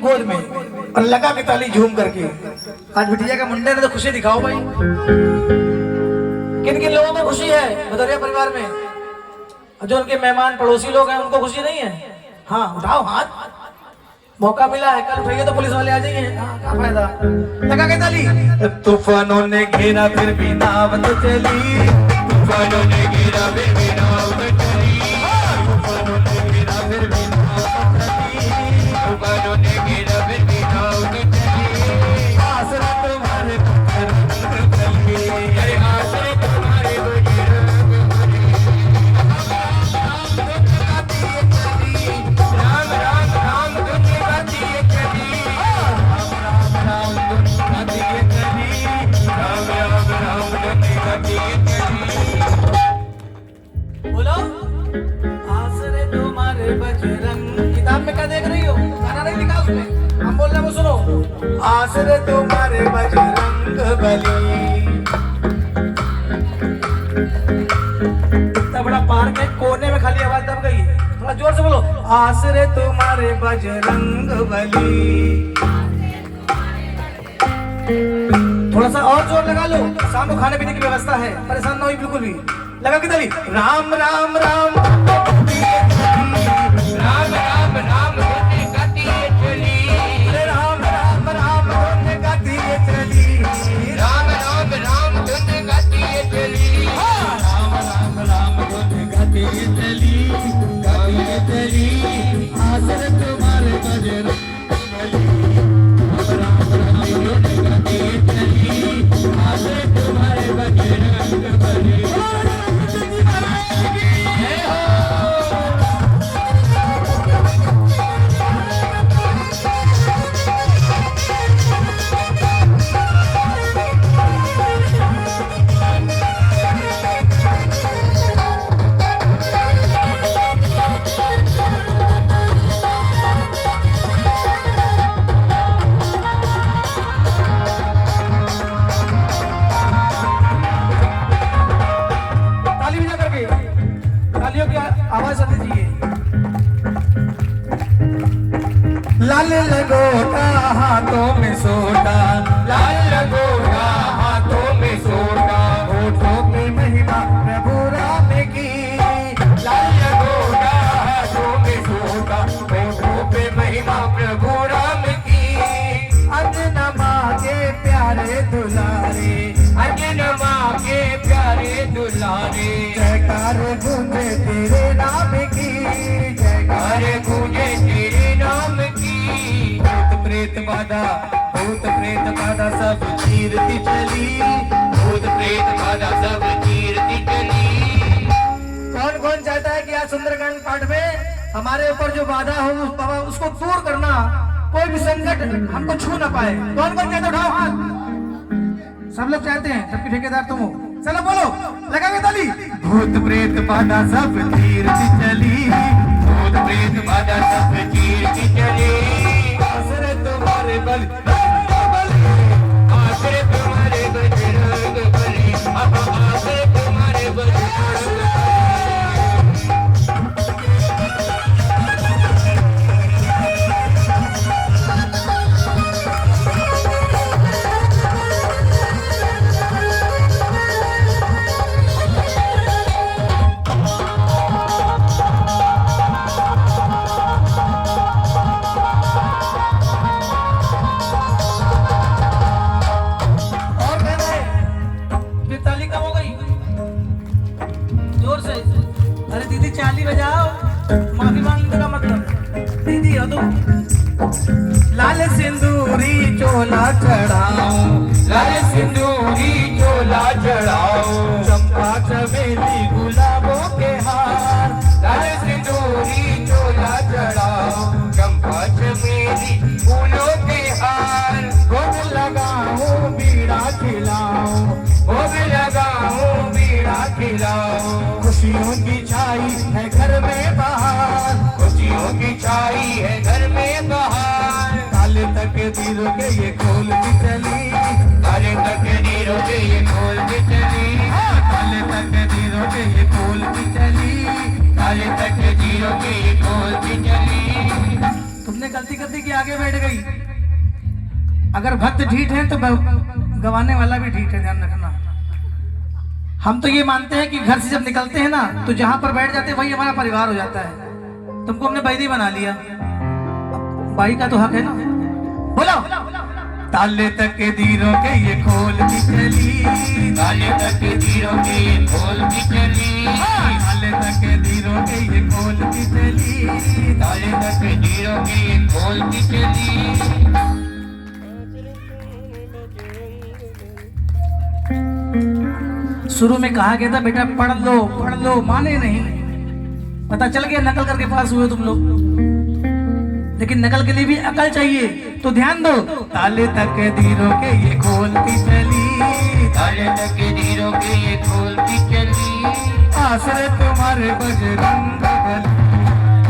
गोद में और लगा के ताली झूम करके। आज बिटिया का मुंडन है तो खुशी दिखाओ भाई। किन किन लोगों को खुशी है भदौरिया परिवार में? जो उनके मेहमान पड़ोसी लोग हैं उनको खुशी नहीं है? हाँ उठाओ हाथ, मौका मिला है, कल उठाइए तो पुलिस वाले आ जाएंगे। हाँ, क्या फायदा, लगा के ताली। तूफानों ने घेरा फिर भी नाव तो चली, तूफानों ने घेरा फिर भी नाव तो चली, तूफानों ने घेरा फिर भी नाव तो चली, तूफानों ने घेरा फिर भी नाव तो चली। आसरा तुम्हारे रंग बली, अरे आसरा तुम्हारे राम राम राम धुन गाती है चली, राम राम राम धुन गाती है चली, राम राम राम धुन गाती है चली। बोलो आसरे तुम्हारे बजरंग। किताब में क्या देख रही हो? गाना नहीं लिखा उसमें, हम बोल रहे हैं वो सुनो। आसरे तुम्हारे बजरंग बली। इतना बड़ा पार्क है, कोने में खाली आवाज दब गई, थोड़ा जोर से बोलो। आसरे तुम्हारे बजरंग बली। थोड़ा सा और जोर लगा लो, शाम को खाने पीने की व्यवस्था है, परेशान ना हो बिल्कुल भी। लगा के ताली। राम राम राम राम राम राम धुन गाती है चली, अरे राम राम राम धुन गाती है चली, राम राम राम धुन गाती है चली, राम राम राम धुन गाती है चली, गाती है चली। आसरे तुम्हारे बजरंग बली, राम राम राम धुन गाती है चली, आसरे तुम्हारे बजरंग बली। ताली बजा करके, तालियों की आवाज आनी चाहिए। लाल लगोटा हाथों में सोटा, लाल लगोटा हाथों में सोटा, होठों की महिमा प्रभु राम की, लाल लगोटा हाथों में सोटा, होठों पे महिमा प्रभु राम की। अंजना के प्यारे दुलारे, अंजना के प्यारे दुलारे, जयकार गूंजे तेरे नाम की, जयकार गूंजे तेरे नाम की। भूत प्रेत बाधा, भूत प्रेत बाधा सब चीरती चली, भूत प्रेत बाधा सब चीरती चली। कौन कौन चाहता है कि आज सुंदरकांड पाठ में हमारे ऊपर जो बाधा हो उसको दूर करना, कोई भी संकट हमको छू ना पाए? कौन कौन चाहते? उठाओ हाथ। सब लोग चाहते हैं, सबके ठेकेदार तुम हो। चलो बोलो, लगा के ताली। भूत प्रेत बाधा सब चीरती चली, भूत प्रेत बाधा सब चीरती चली। आसरे तुम्हारे बल आसरे तुम्हारे बजरंग बली, आसरे तुम्हारे बजरंग बली। और कहना है कि ताली कम हो गई, जोर से। अरे दीदी चाली बजाओ, माफी मांगने का मतलब दीदी हो तुम। लाल सिंदूरी चोला चढ़ाओ, लाल सिंदूरी चोला चढ़ाओ, चंपा चमेली गुलाबों के हार, लाल सिंदूरी चोला चढ़ाओ, चंपा चमेली फूलों के हार। भोग लगाओ बीड़ा खिलाओ, भोग लगाओ बीड़ा खिलाओ। खुशियों की छाई है घर में बाहर, खुशियों की छाई है घर में बाहर। काले तकदीरों के ये खोल की चली, काले तकदीरों के ये खोल की चली, काले तकदीरों के ये खोल की चली, काले तकदीरों के ये खोल की चली। तुमने गलती कर दी कि आगे बैठ गई। अगर भक्त ढीठ है तो गवाने वाला भी ढीठ है, ध्यान रखना। हम तो ये मानते हैं कि घर से जब निकलते हैं ना तो जहां पर बैठ जाते हैं वही हमारा परिवार हो जाता है। तुमको हमने बैदी बना लिया, भाई का तो हक है ना। बोलो। ताले तक के धीरों के ये खोल की चली, ताले तक के धीरों के ये खोल की चली, ताले तक के धीरों के ये खोल की चली, ताले तक के धीरों के ये खोल की चली। शुरू में कहा गया था बेटा पढ़ लो, माने नहीं। पता चल गया नकल करके पास हुए तुम लोग, लेकिन नकल के लिए भी अकल चाहिए, तो ध्यान दो। ताले तक के धीरों के ये खोल की चली, ताले तक के धीरों के ये खोल की चली, आसरे तुम्हारे बजरंग बली,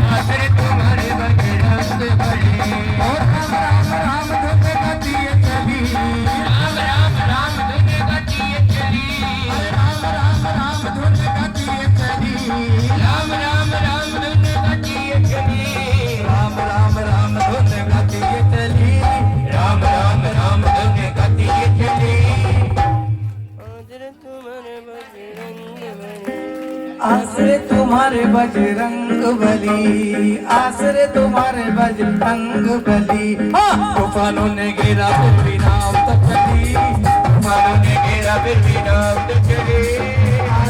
आसरे तुम्हारे बजरंग बली। और राम राम राम धुन गाती ये चली, राम राम राम धुन गाती ये चली, राम राम राम धुन गाती ये चली, राम राम राम धुन गाती ये चली, राम राम राम धुन गाती ये चली, राम राम राम धुन गाती ये चली। आसरे तुम्हारे बजरंग बली, आसरे तुम्हारे बजरंग बली। तूफानों ने घेरा फिर भी